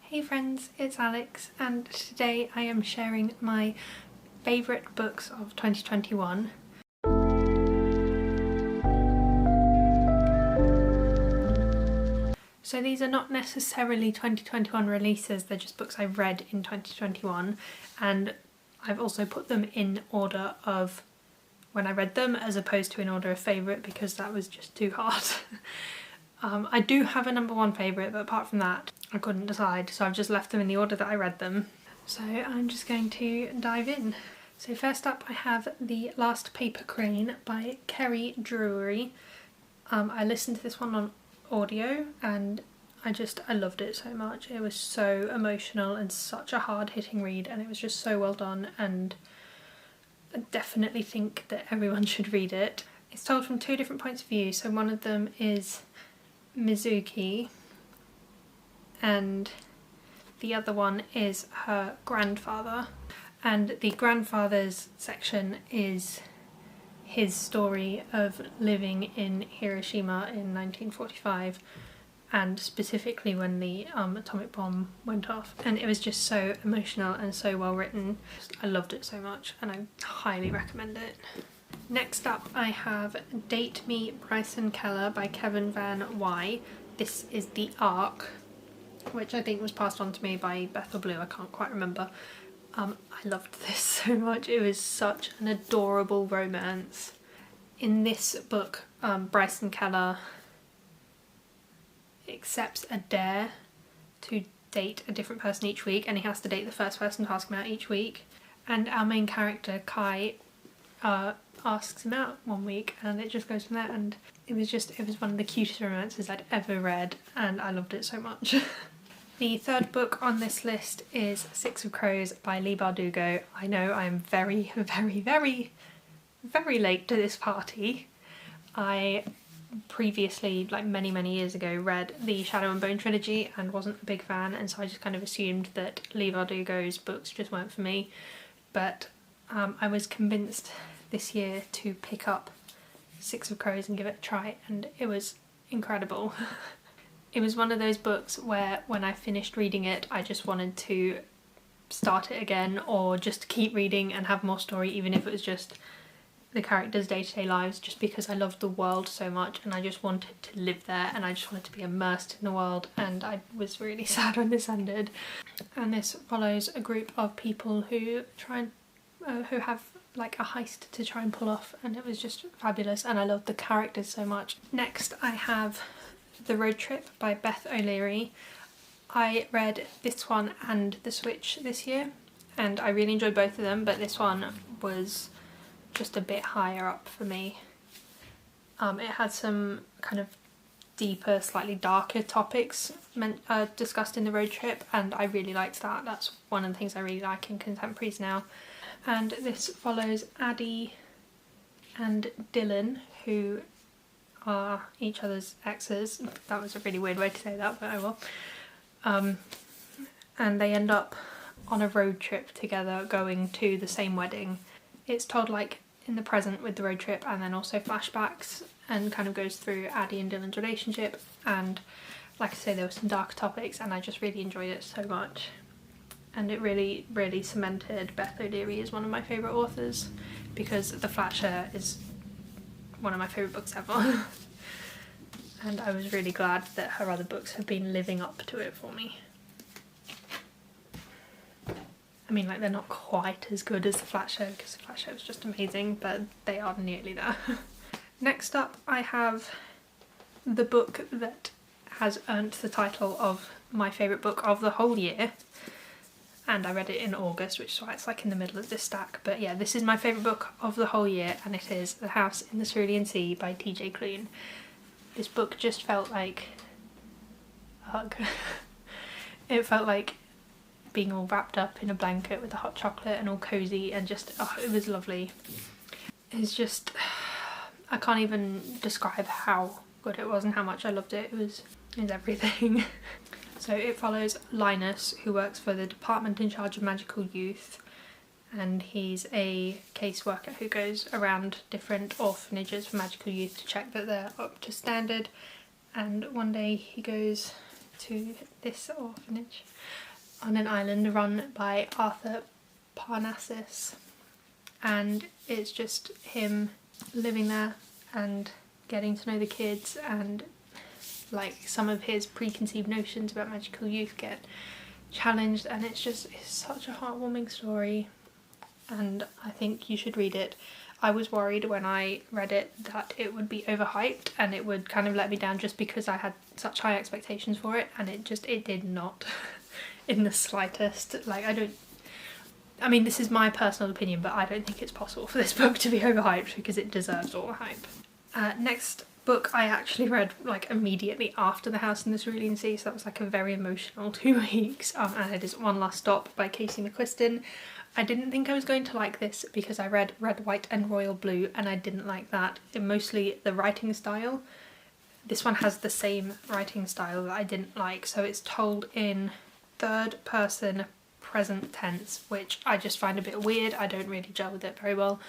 Hey friends, it's Alex and today I am sharing my favourite books of 2021. So these are not necessarily 2021 releases, they're just books I've read in 2021, and I've also put them in order of when I read them as opposed to in order of favourite because that was just too hard. I do have a number one favourite, but apart from that I couldn't decide, so I've just left them in the order that I read them. So I'm just going to dive in. So first up I have The Last Paper Crane by Kerry Drewery. I listened to this one on audio and I loved it so much. It was so emotional and such a hard-hitting read, and it was just so well done, and I definitely think that everyone should read it. It's told from two different points of view, so one of them is Mizuki and the other one is her grandfather, and the grandfather's section is his story of living in Hiroshima in 1945 and specifically when the atomic bomb went off, and it was just so emotional and so well written. I loved it so much and I highly recommend it. Next up I have Date Me Bryson Keller by Kevin Van Wy. This is the Ark, which I think was passed on to me by Beth or Blue, I can't quite remember. I loved this so much. It was such an adorable romance. In this book, Bryson Keller accepts a dare to date a different person each week, and he has to date the first person to ask him out each week. And our main character, Kai, asks him out one week, and it just goes from there, and it was one of the cutest romances I'd ever read, and I loved it so much. The third book on this list is Six of Crows by Leigh Bardugo. I know I'm very, very, very, very late to this party. I previously, like many years ago, read the Shadow and Bone trilogy and wasn't a big fan, and so I just kind of assumed that Leigh Bardugo's books just weren't for me. But I was convinced this year to pick up Six of Crows and give it a try, and it was incredible. It was one of those books where when I finished reading it I just wanted to start it again, or just keep reading and have more story, even if it was just the characters' day-to-day lives, just because I loved the world so much and I just wanted to live there and I just wanted to be immersed in the world, and I was really sad when this ended. And this follows a group of people who who have like a heist to try and pull off, and it was just fabulous and I loved the characters so much. Next I have The Road Trip by Beth O'Leary. I read this one and The Switch this year and I really enjoyed both of them, but this one was just a bit higher up for me. It had some kind of deeper, slightly darker topics discussed in The Road Trip, and I really liked that. That's one of the things I really like in contemporaries now. And this follows Addie and Dylan, who are each other's exes. That was a really weird way to say that, but oh well. And they end up on a road trip together going to the same wedding. It's told like in the present with the road trip, and then also flashbacks, and kind of goes through Addie and Dylan's relationship, and like I say, there were some dark topics and I just really enjoyed it so much. And it really cemented Beth O'Leary as one of my favourite authors, because The Flatshare is one of my favourite books ever. And I was really glad that her other books have been living up to it for me. I mean, like, they're not quite as good as The Flatshare, because The Flatshare was just amazing, but they are nearly there. Next up I have the book that has earned the title of my favourite book of the whole year, and I read it in August, which is why it's like in the middle of this stack. But yeah, this is my favourite book of the whole year, and it is The House in the Cerulean Sea by TJ Klune. This book just felt like a hug. It felt like being all wrapped up in a blanket with a hot chocolate and all cosy, and just, oh, it was lovely. It's just, I can't even describe how good it was and how much I loved it. It was everything. So it follows Linus, who works for the department in charge of magical youth, and he's a caseworker who goes around different orphanages for magical youth to check that they're up to standard. And one day he goes to this orphanage on an island run by Arthur Parnassus, and it's just him living there and getting to know the kids, and like some of his preconceived notions about magical youth get challenged, and it's such a heartwarming story, and I think you should read it. I was worried when I read it that it would be overhyped and it would kind of let me down just because I had such high expectations for it, and it did not in the slightest. Like, I mean, this is my personal opinion, but I don't think it's possible for this book to be overhyped because it deserves all the hype. Next book I actually read like immediately after The House in the Cerulean Sea, so that was like a very emotional 2 weeks, and it is One Last Stop by Casey Mcquisten. I didn't think I was going to like this because I read Red, White and Royal Blue and I didn't like that. Mostly the writing style. This one has the same writing style that I didn't like, so it's told in third person present tense, which I just find a bit weird. I don't really gel with it very well.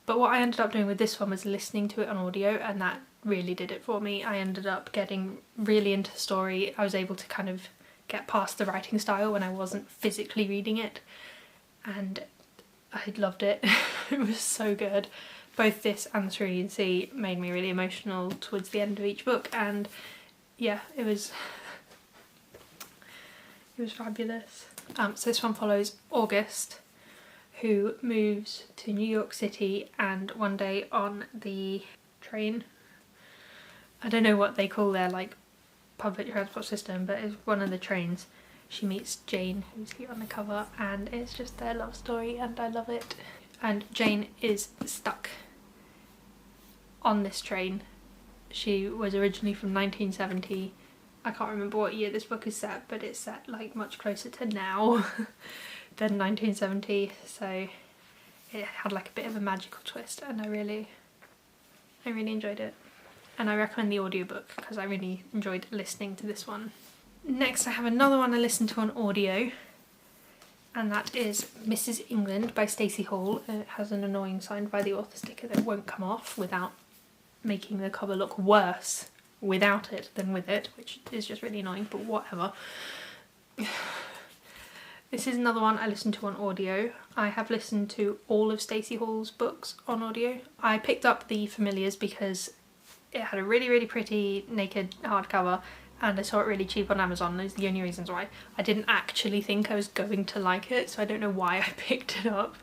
But what I ended up doing with this one was listening to it on audio, and that really did it for me. I ended up getting really into the story. I was able to kind of get past the writing style when I wasn't physically reading it, and I loved it. It was so good. Both this and The Cerulean Sea made me really emotional towards the end of each book, and yeah, it was fabulous. So this one follows August, who moves to New York City, and one day on the train, I don't know what they call their like public transport system, but it's one of the trains, she meets Jane, who's here on the cover, and it's just their love story and I love it. And Jane is stuck on this train. She was originally from 1970. I can't remember what year this book is set, but it's set like much closer to now than 1970, so it had like a bit of a magical twist, and I really enjoyed it. And I recommend the audiobook because I really enjoyed listening to this one. Next I have another one I listened to on audio, and that is Mrs. England by Stacy Hall. It has an annoying sign by the author sticker that won't come off without making the cover look worse without it than with it, which is just really annoying, but whatever. This is another one I listened to on audio. I have listened to all of Stacy Hall's books on audio. I picked up The Familiars because it had a really pretty naked hardcover, and I saw it really cheap on Amazon. Those are the only reasons why. I didn't actually think I was going to like it, so I don't know why I picked it up.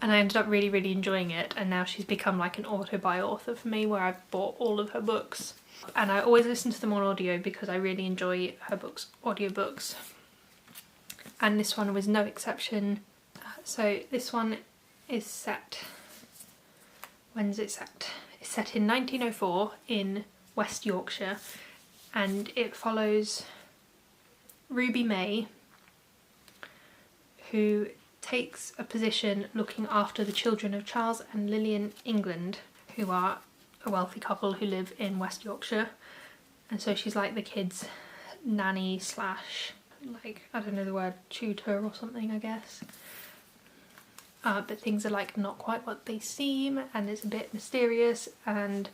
And I ended up really enjoying it, and now she's become like an auto-buy author for me, where I've bought all of her books. And I always listen to them on audio because I really enjoy her books, audiobooks. And this one was no exception. So this one is set... When's it set? It's set in 1904 in West Yorkshire, and it follows Ruby May, who takes a position looking after the children of Charles and Lillian England, who are a wealthy couple who live in West Yorkshire. And so she's like the kids' nanny slash, like, I don't know the word, tutor or something, I guess. But things are like not quite what they seem, and it's a bit mysterious, and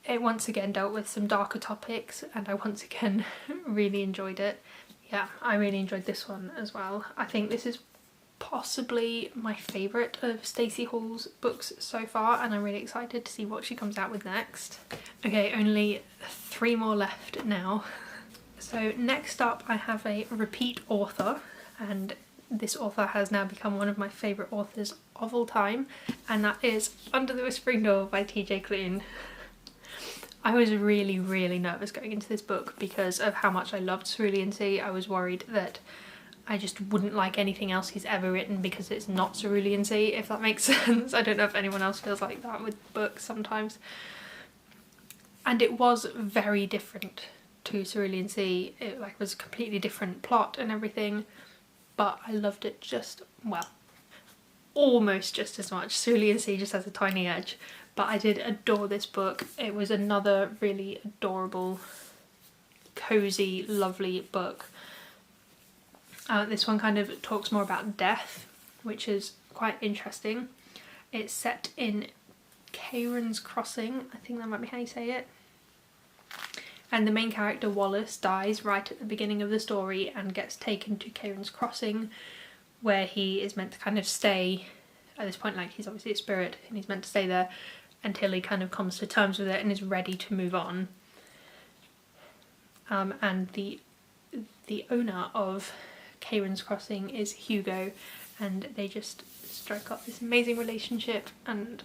it once again dealt with some darker topics, and I once again really enjoyed it. Yeah, I really enjoyed this one as well. I think this is possibly my favourite of Stacy Hall's books so far, and I'm really excited to see what she comes out with next. Okay, only 3 more left now. So next up I have a repeat author, and this author has now become one of my favourite authors of all time, and that is Under the Whispering Door by TJ Klune. I was really nervous going into this book because of how much I loved Cerulean Sea. I was worried that I just wouldn't like anything else he's ever written because it's not Cerulean Sea, if that makes sense. I don't know if anyone else feels like that with books sometimes. And it was very different to Cerulean Sea. It like was a completely different plot and everything, but I loved it just, well, almost just as much. Cerulean Sea just has a tiny edge, but I did adore this book. It was another really adorable, cozy, lovely book. This one kind of talks more about death, which is quite interesting. It's set in Cairns Crossing, I think that might be how you say it. And the main character Wallace dies right at the beginning of the story and gets taken to Kieran's Crossing, where he is meant to kind of stay. At this point, like, he's obviously a spirit and he's meant to stay there until he kind of comes to terms with it and is ready to move on. And the owner of Kieran's Crossing is Hugo, and they just strike up this amazing relationship, and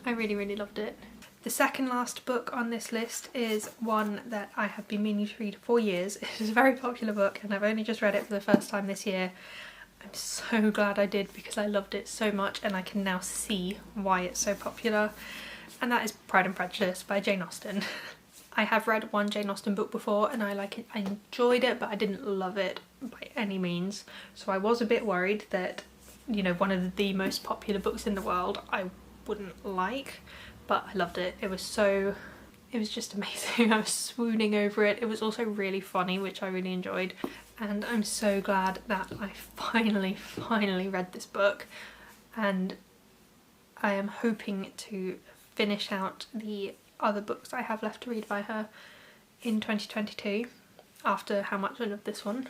I really, really loved it. The second last book on this list is one that I have been meaning to read for years. It is a very popular book and I've only just read it for the first time this year. I'm so glad I did because I loved it so much and I can now see why it's so popular. And that is Pride and Prejudice by Jane Austen. I have read one Jane Austen book before and I enjoyed it, but I didn't love it by any means. So I was a bit worried that, you know, one of the most popular books in the world I wouldn't like. But I loved it. It was just amazing. I was swooning over it. It was also really funny, which I really enjoyed. And I'm so glad that I finally read this book. And I am hoping to finish out the other books I have left to read by her in 2022, after how much I love this one.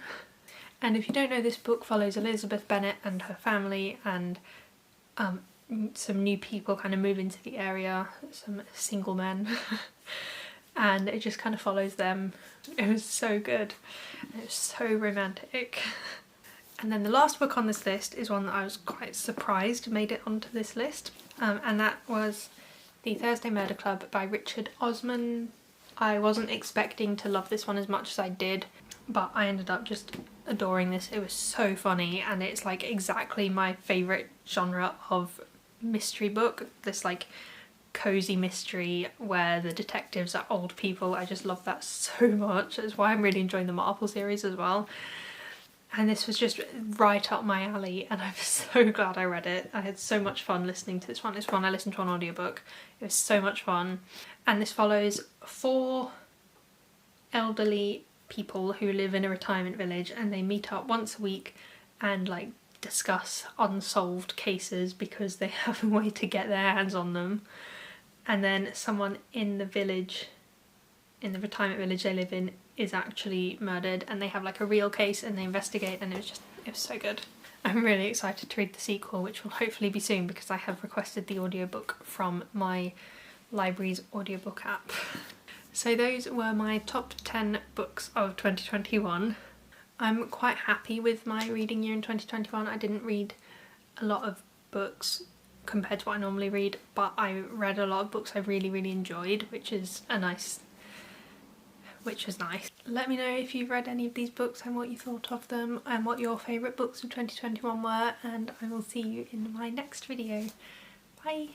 And if you don't know, this book follows Elizabeth Bennet and her family, and some new people kind of move into the area, some single men, and it just kind of follows them. It was so good. It was so romantic. And then the last book on this list is one that I was quite surprised made it onto this list, and that was The Thursday Murder Club by Richard Osmond. I wasn't expecting to love this one as much as I did, but I ended up just adoring this. It was so funny, and it's like exactly my favourite genre of mystery book, this like cozy mystery where the detectives are old people. I just love that so much. That's why I'm really enjoying the Marple series as well, and this was just right up my alley and I'm so glad I read it. I had so much fun listening to this one. This one I listened to on audiobook. It was so much fun, and this follows 4 elderly people who live in a retirement village, and they meet up once a week and like discuss unsolved cases because they have a way to get their hands on them. And then someone in the village, in the retirement village they live in, is actually murdered, and they have like a real case and they investigate, and it was so good. I'm really excited to read the sequel, which will hopefully be soon because I have requested the audiobook from my library's audiobook app. So those were my top 10 books of 2021. I'm quite happy with my reading year in 2021. I didn't read a lot of books compared to what I normally read, but I read a lot of books I really, really enjoyed, which was nice. Let me know if you've read any of these books and what you thought of them and what your favourite books of 2021 were, and I will see you in my next video. Bye!